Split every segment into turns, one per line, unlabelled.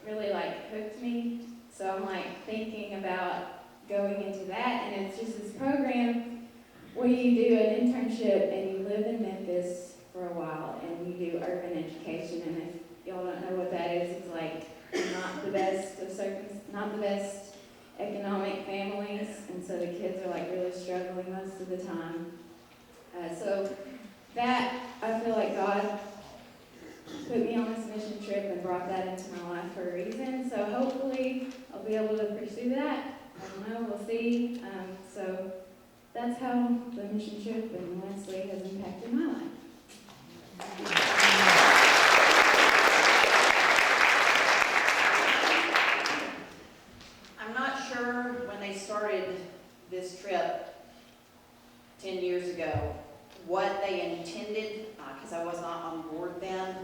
really like hooked me. So I'm like thinking about going into that, and it's just this program where you do an internship and you live in Memphis for a while and you do urban education. And if y'all don't know what that is, it's like not the best of not the best economic families, and so the kids are like really struggling most of the time. So that, I feel like God put me on this mission trip and brought that into my life for a reason. So hopefully I'll be able to pursue that. I don't know, we'll see. So that's how the mission trip and Wesley has impacted my life.
I'm not sure when they started this trip 10 years ago what they intended, because I was not on board then.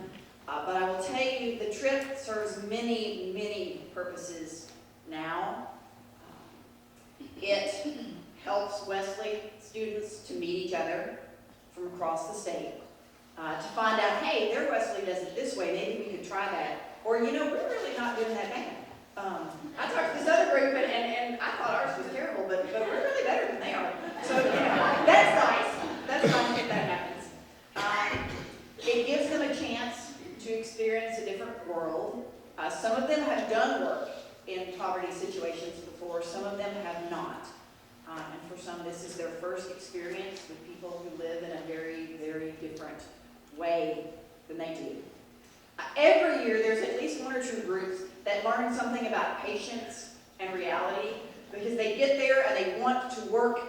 But I will tell you, the trip serves many, many purposes now. It helps Wesley students to meet each other from across the state, to find out, hey, their Wesley does it this way, maybe we could try that. Or, you know, we're really not doing that bad. I talked to this other group, and I thought ours was terrible, but we're really better than they are. So, that's nice. That's nice if that happens. It gives them a chance to experience a different world. Some of them have done work in poverty situations before, some of them have not. And for some, this is their first experience with people who live in a very, very different way than they do. Every year, there's at least one or two groups that learn something about patience and reality, because they get there and they want to work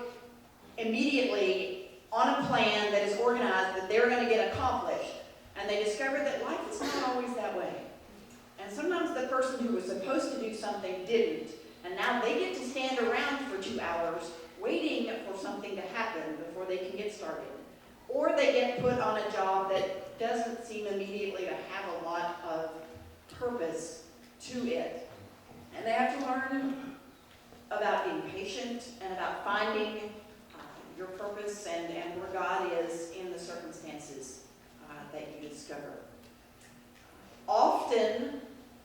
immediately on a plan that is organized that they're going to get accomplished. And they discover that life is not always that way. And sometimes the person who was supposed to do something didn't. And now they get to stand around for 2 hours waiting for something to happen before they can get started. Or they get put on a job that doesn't seem immediately to have a lot of purpose to it. And they have to learn about being patient and about finding your purpose and where God is in the circumstances that you discover. Often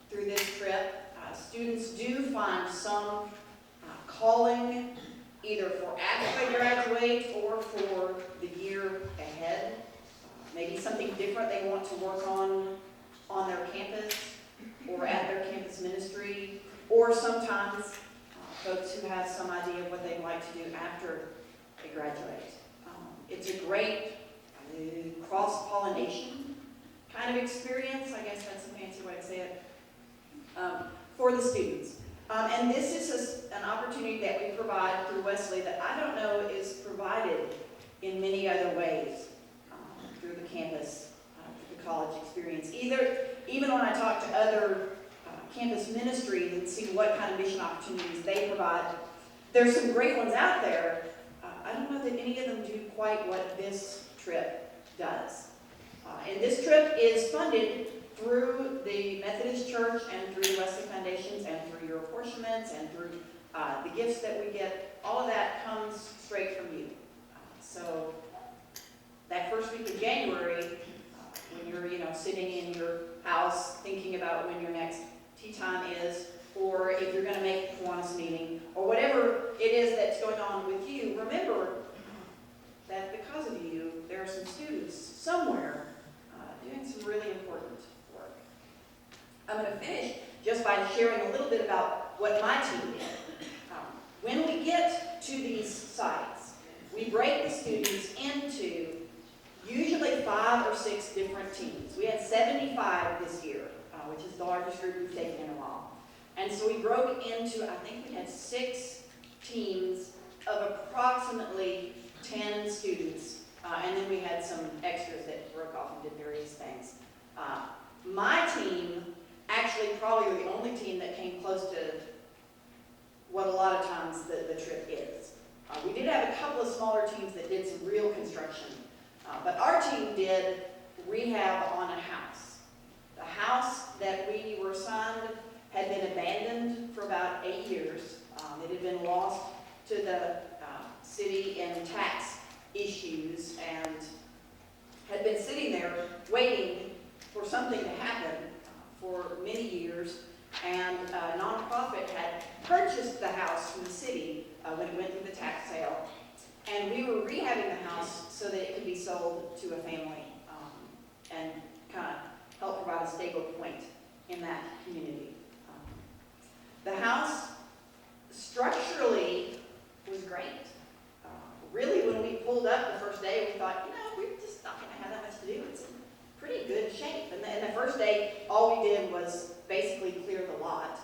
through this trip, students do find some calling, either for after they graduate or for the year ahead. Maybe something different they want to work on their campus or at their campus ministry, or sometimes folks who have some idea of what they'd like to do after they graduate. It's a great cross-pollination kind of experience, I guess that's a fancy way to say it, for the students. And this is an opportunity that we provide through Wesley that I don't know is provided in many other ways through the campus, through the college experience. Even when I talk to other campus ministries and see what kind of mission opportunities they provide, there's some great ones out there. I don't know that any of them do quite what this trip does. And this trip is funded through the Methodist Church and through the Wesley Foundations and through your apportionments and through the gifts that we get. All of that comes straight from you. So that first week of January, when you're sitting in your house thinking about when your next tea time is, or if you're going to make a Kiwanis meeting, or whatever it is that's going on with you, remember that because of you, there are some students somewhere doing some really important work. I'm going to finish just by sharing a little bit about what my team did. When we get to these sites, we break the students into usually 5 or 6 different teams. We had 75 this year, which is the largest group we've taken in a while. And so we broke into, I think we had 6 teams of approximately 10 students, and then we had some extras that broke off and did various things. My team, actually probably the only team that came close to what a lot of times the trip is. We did have a couple of smaller teams that did some real construction, but our team did rehab on a house. The house that we were assigned had been abandoned for about 8 years. It had been lost to the city in tax issues and had been sitting there waiting for something to happen for many years. purchased the house from the city when it went through the tax sale, and we were rehabbing the house so that it could be sold to a family and kind of help provide a stable point in that community. The house structurally was great. Really, when we pulled up the first day, we thought, we're just not going to have that much to do. It's in pretty good shape. And the first day, all we did was basically clear the lot.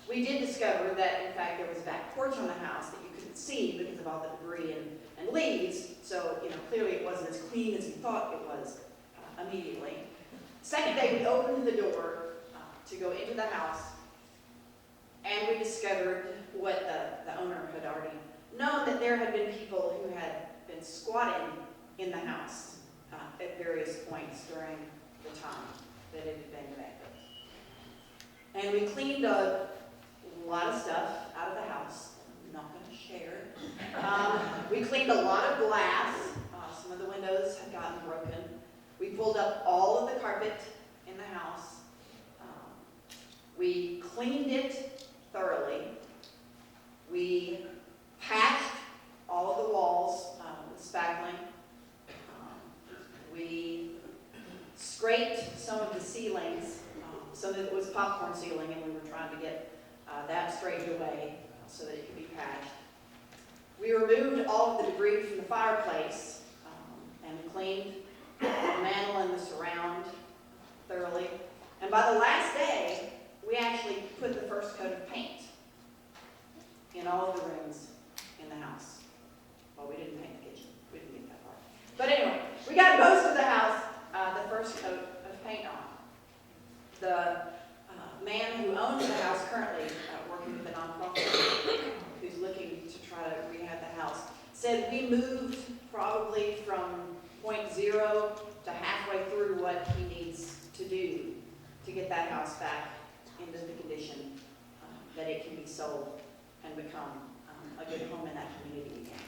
We did discover that, in fact, there was a back porch on the house that you couldn't see because of all the debris and leaves. So, clearly it wasn't as clean as we thought it was immediately. Second day, we opened the door to go into the house, and we discovered what the owner had already known, that there had been people who had been squatting in the house at various points during the time that it had been evicted. And we cleaned a lot of stuff out of the house. I'm not going to share. We cleaned a lot of glass. Some of the windows had gotten broken. We pulled up all of the carpet in the house. We cleaned it thoroughly. We patched all of the walls with spackling. We scraped some of the ceilings so that it was popcorn ceiling, and we were trying to get that straightened away so that it could be patched. We removed all of the debris from the fireplace and cleaned the mantel and the surround thoroughly. And by the last day, we actually put the first coat of paint in all of the rooms in the house. Well, we didn't paint the kitchen. We didn't get that far. But anyway, we got most of the house, the first coat of paint on. The man who owns the house currently, working with a nonprofit who's looking to try to rehab the house, said we moved probably from point 0 to halfway through what he needs to do to get that house back into the condition that it can be sold and become a good home in that community again.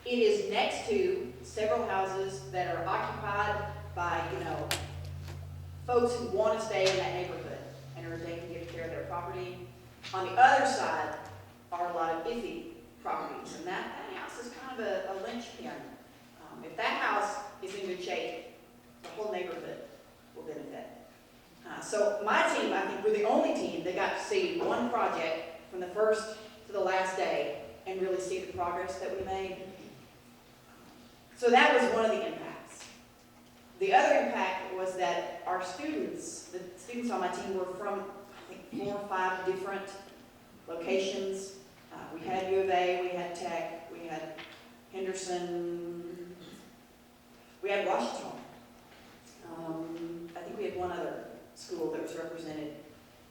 It is next to several houses that are occupied by, folks who want to stay in that neighborhood and are taking good care of their property. On the other side are a lot of iffy properties, and that house is kind of a linchpin. If that house is in good shape, the whole neighborhood will benefit. So my team, I think we're the only team that got to see one project from the first to the last day and really see the progress that we made. So that was one of the impacts. The other impact was that our students, the students on my team were from, I think, 4 or 5 different locations. We had U of A, we had Tech, we had Henderson, we had Washington. I think we had one other school that was represented.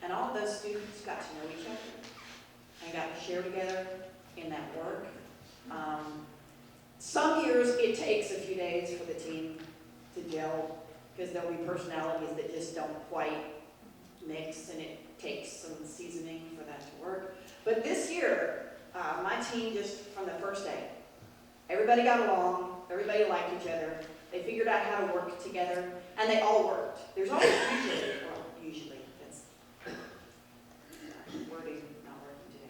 And all of those students got to know each other and got to share together in that work. Some years it takes a few days for the team to gel because there'll be personalities that just don't quite mix, and it takes some seasoning for that to work. But this year, my team just from the first day, everybody got along, everybody liked each other, they figured out how to work together, and they all worked. There's always usually, that's wording not working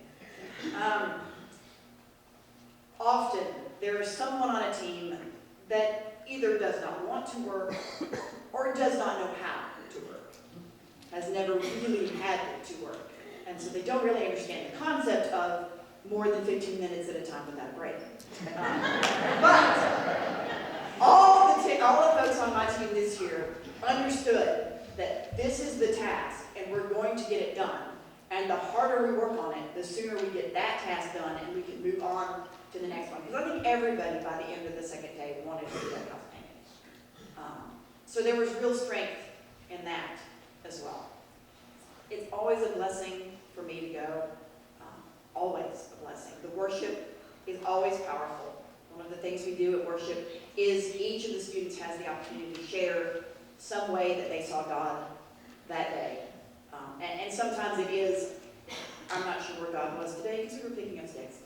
today. Often, there is someone on a team that either does not want to work or does not know how to work, has never really had to work. And so they don't really understand the concept of more than 15 minutes at a time without a break. But all the folks on my team this year understood that this is the task and we're going to get it done. And the harder we work on it, the sooner we get that task done and we can move on to the next one. Because I think everybody by the end of the second day wanted to do that house painting. So there was real strength in that as well. It's always a blessing for me to go. Always a blessing. The worship is always powerful. One of the things we do at worship is each of the students has the opportunity to share some way that they saw God that day. And sometimes it is, I'm not sure where God was today because we were picking up sticks.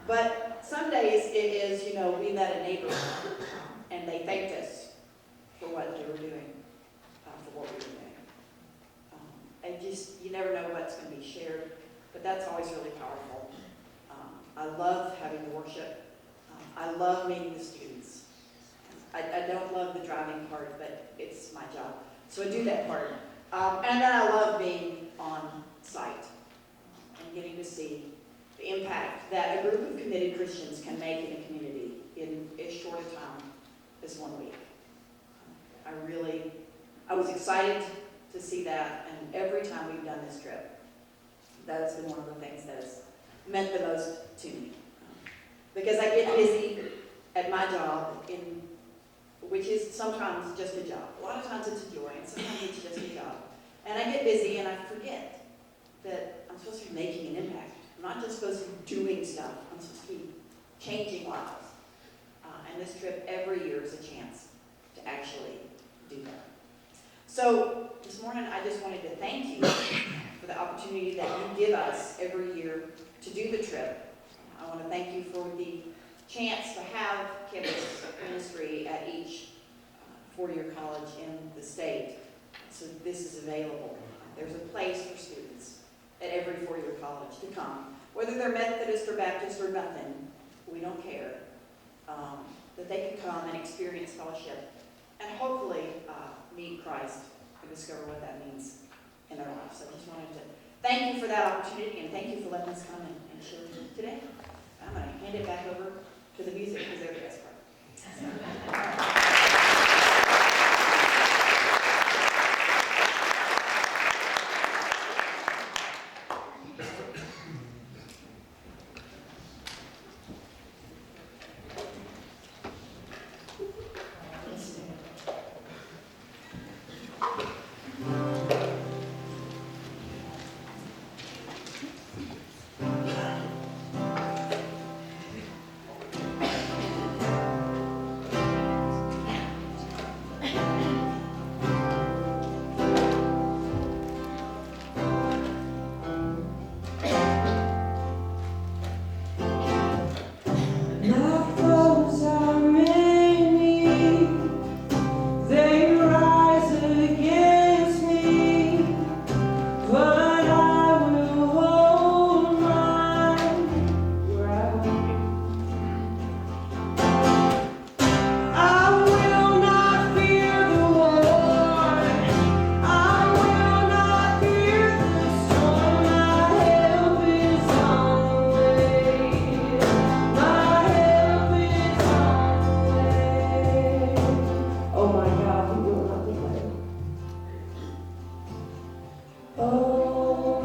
But some days it is, we met a neighbor and they thanked us for what they were doing, for what we were doing. And just, you never know what's going to be shared but that's always really powerful. I love having the worship. I love meeting the students. I don't love the driving part, but it's my job. So I do that part. And then I love being on site and getting to see the impact that a group of committed Christians can make in a community in as short a time as 1 week. I was excited to see that, and every time we've done this trip, that's been one of the things that has meant the most to me. Because I get busy at my job, which is sometimes just a job. A lot of times it's a joy, and sometimes it's just a job. And I get busy and I forget that I'm supposed to be making an impact. I'm not just supposed to be doing stuff. I'm supposed to be changing lives. And this trip every year is a chance to actually do that. So this morning I just wanted to thank you for the opportunity that you give us every year to do the trip. I want to thank you for the chance to have campus ministry at each four-year college in the state. So this is available. There's a place for students at every four-year college to come, whether they're Methodist or Baptist or nothing, we don't care, that they can come and experience fellowship and hopefully meet Christ and discover what that means in their lives. So I just wanted to thank you for that opportunity, and thank you for letting us come and share with you today. I'm going to hand it back over to the music because they're the best part.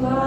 My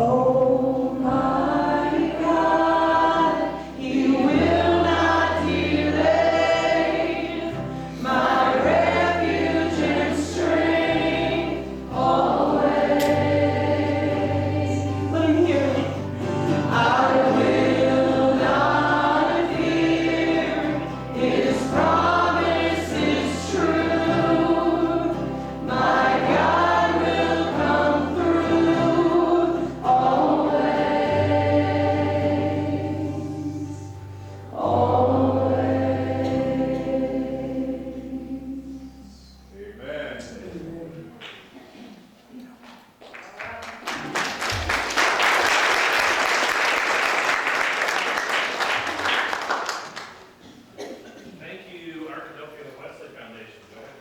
Oh my God, He will not delay. My refuge and strength always. Let Him hear me. I will not fear. His promise is true. My God will come through always. Always.
Amen.
Thank you, Arkadelphia and Wesley Foundation. Go ahead.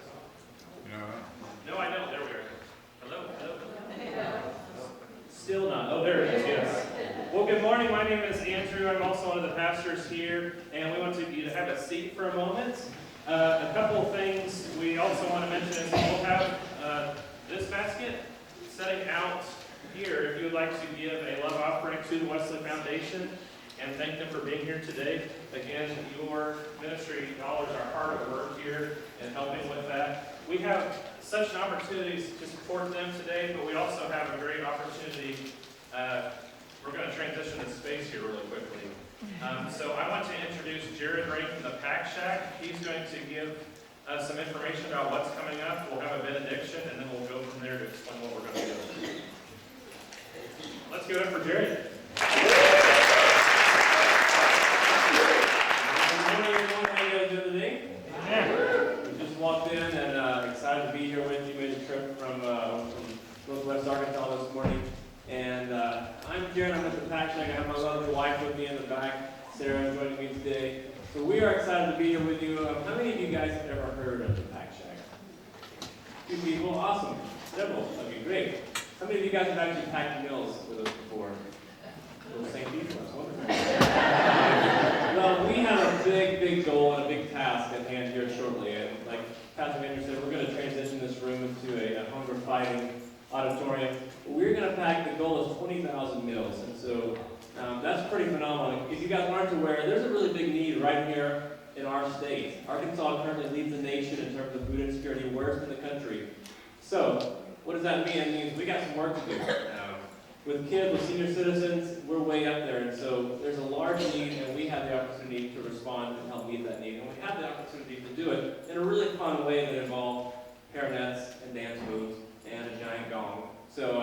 No.
No, I know. There we are. Hello, hello. Still not. Oh, there it is. Yes. Well, good morning. My name is Andrew. I'm also one of the pastors here, and we want you to have a seat for a moment. A couple of things we also want to mention is we'll have this basket setting out here if you would like to give a love offering to the Wesley Foundation and thank them for being here today. Again, your ministry dollars are hard at work here and helping with that. We have such an opportunity to support them today, but we also have a great opportunity. We're going to transition this space here really quickly. So I want to introduce Jared Ray from the Pack Shack. He's going to give some information about what's coming up. We'll have a benediction, and then we'll go from there to explain what we're going to do. Let's give it up for Jared.
Good morning, everyone. How you guys doing today? We just walked in and excited to be here with you. Made a trip from Northwest Arkansas this morning. And I'm Jared. I'm with the Pack Shack. I have my lovely wife with me in the back, Sarah, joining me today. So we are excited to be here with you. How many of you guys have ever heard of the Pack Shack? 2 people. Awesome. Several of you. Great. How many of you guys have actually packed meals with us before? Those same people. That's wonderful. Well, we have a big goal and a big task at hand here shortly. And like Pastor Andrew said, we're going to transition this room into a hunger fighting auditorium. We're going to pack, the goal is 20,000 meals. And so that's pretty phenomenal. If you guys aren't aware, there's a really big need right here in our state. Arkansas currently leads the nation in terms of food insecurity, worst in the country. So what does that mean? It means we got some work to do. With kids, with senior citizens, we're way up there, and so there's a large need, and we have the opportunity to respond and help meet that need. And we have the opportunity to do it in a really fun way that involves hairnets and dance moves and a giant gong. So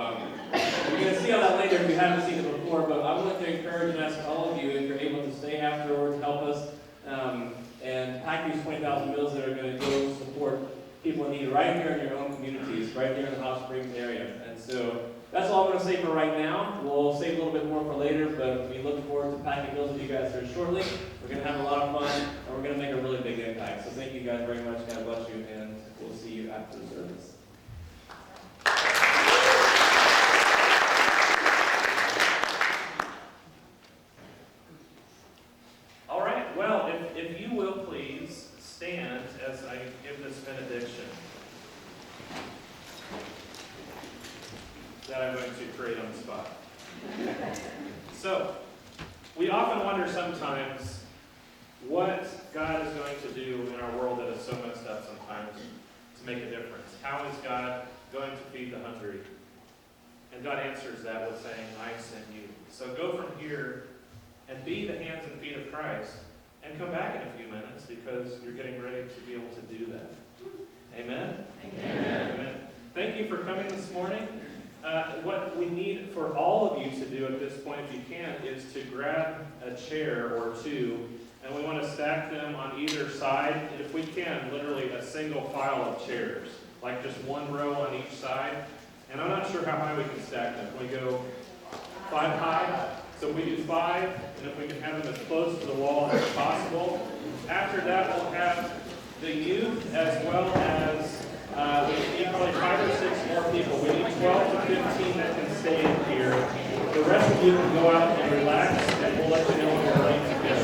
you're going to see all that later if you haven't seen it before, but I want to encourage and ask all of you, if you're able to stay afterwards, help us, and pack these 20,000 meals that are going to go support people in need right here in your own communities, right here in the Hot Springs area. And so that's all I'm going to say for right now. We'll save a little bit more for later, but we look forward to packing meals with you guys here shortly. We're going to have a lot of fun, and we're going to make a really big impact. So thank you guys very much. God bless you, and we'll see you after the service.
All right, well, if you will please stand as I give this benediction that I'm going to create on the spot. So, we often wonder sometimes what God is going to do in our world that is so messed up sometimes to make a difference. How is God going to feed the hungry? And God answers that with saying, I send you. So go from here and be the hands and feet of Christ, and come back in a few minutes because you're getting ready to be able to do that. Amen? Amen. Amen. Thank you for coming this morning. What we need for all of you to do at this point, if you can, is to grab a chair or two, and we want to stack them on either side. And if we can, literally a single file of chairs, like just one row on each side. And I'm not sure how high we can stack them. Can we go 5 high? So we do 5, and if we can have them as close to the wall as possible. After that, we'll have the youth as well as we need probably 5 or 6 more people. We need 12 to 15 that can stay in here. The rest of you can go out and relax, and we'll let you know when we're ready to finish.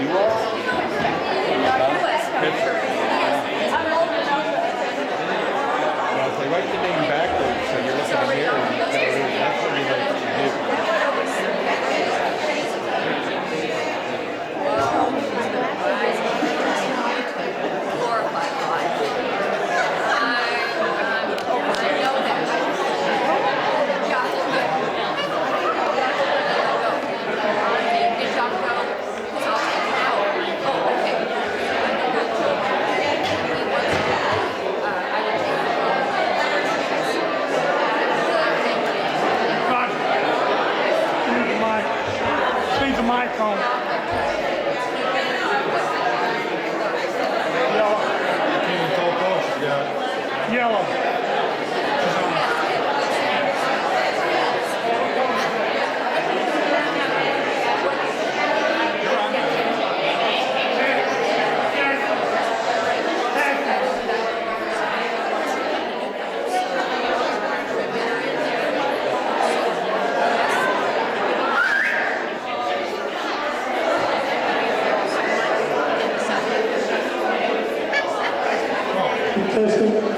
You are? Well, if they write the name backwards, so you're looking at the mirror, you tell them that's what you like to do.
Leave the mic on. Yellow. Testing.